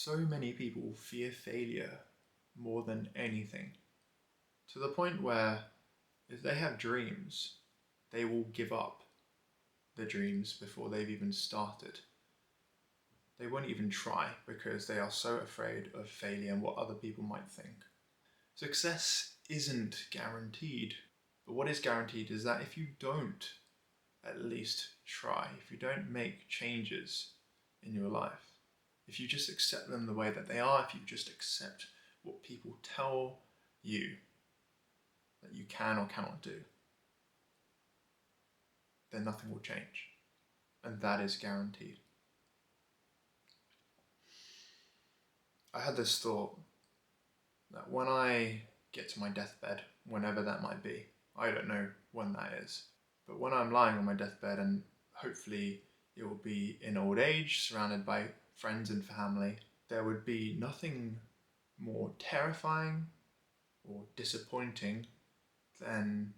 So many people fear failure more than anything, to the point where if they have dreams, they will give up the dreams before they've even started. They won't even try because they are so afraid of failure and what other people might think. Success isn't guaranteed, but what is guaranteed is that if you don't at least try, if you don't make changes in your life, if you just accept them the way that they are, if you just accept what people tell you that you can or cannot do, then nothing will change. And that is guaranteed. I had this thought that when I get to my deathbed, whenever that might be, I don't know when that is, but when I'm lying on my deathbed, and hopefully it will be in old age, surrounded by friends and family, there would be nothing more terrifying or disappointing than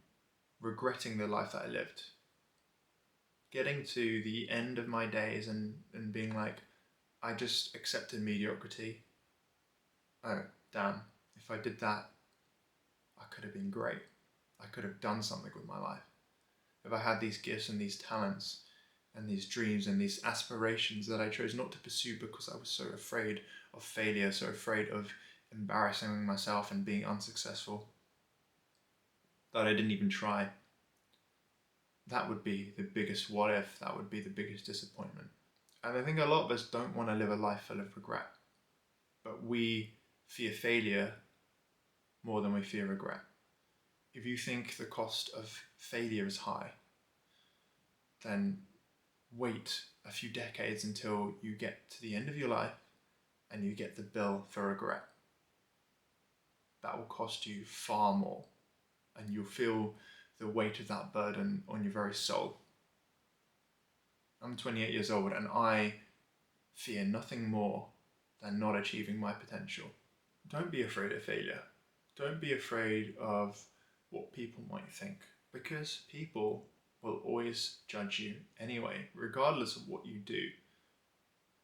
regretting the life that I lived. Getting to the end of my days and being like, I just accepted mediocrity. Oh, damn, if I did that, I could have been great. I could have done something with my life. If I had these gifts and these talents and these dreams and these aspirations that I chose not to pursue because I was so afraid of failure, so afraid of embarrassing myself and being unsuccessful, that I didn't even try. That would be the biggest what if, that would be the biggest disappointment. And I think a lot of us don't want to live a life full of regret, but we fear failure more than we fear regret. If you think the cost of failure is high, then wait a few decades until you get to the end of your life and you get the bill for regret. That will cost you far more, and you'll feel the weight of that burden on your very soul. I'm 28 years old and I fear nothing more than not achieving my potential. Don't be afraid of failure. Don't be afraid of what people might think, because people will always judge you anyway, regardless of what you do.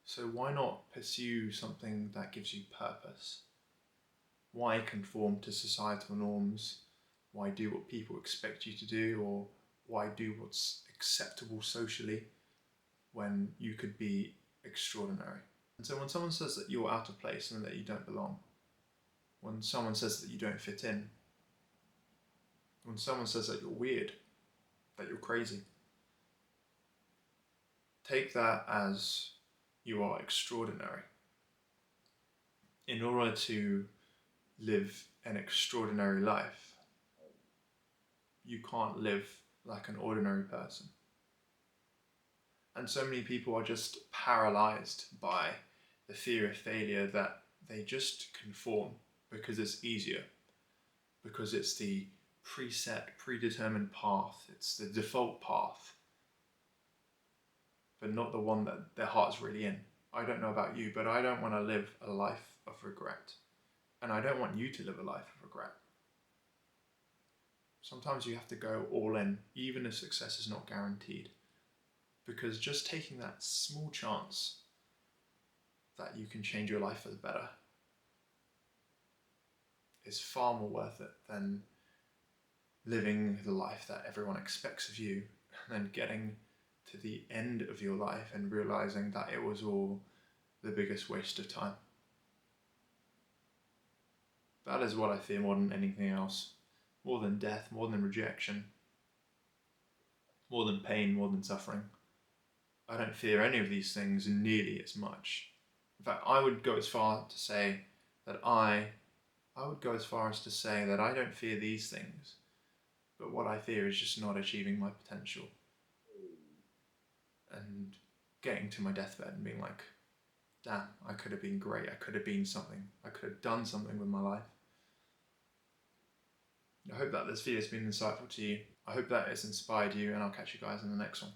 So why not pursue something that gives you purpose? Why conform to societal norms? Why do what people expect you to do, or why do what's acceptable socially when you could be extraordinary? And so when someone says that you're out of place and that you don't belong, when someone says that you don't fit in, when someone says that you're weird, that you're crazy, take that as you are extraordinary. In order to live an extraordinary life, you can't live like an ordinary person. And so many people are just paralyzed by the fear of failure that they just conform because it's easier, because it's the preset, predetermined path, it's the default path, but not the one that their heart's really in. I don't know about you, but I don't want to live a life of regret. And I don't want you to live a life of regret. Sometimes you have to go all in, even if success is not guaranteed. Because just taking that small chance that you can change your life for the better is far more worth it than living the life that everyone expects of you, and then getting to the end of your life and realizing that it was all the biggest waste of time. That is what I fear more than anything else. More than death, more than rejection, more than pain, more than suffering. I don't fear any of these things nearly as much. In fact, I would go as far as to say that I don't fear these things, but what I fear is just not achieving my potential. And getting to my deathbed and being like, damn, I could have been great, I could have been something, I could have done something with my life. I hope that this video has been insightful to you. I hope that it's inspired you, and I'll catch you guys in the next one.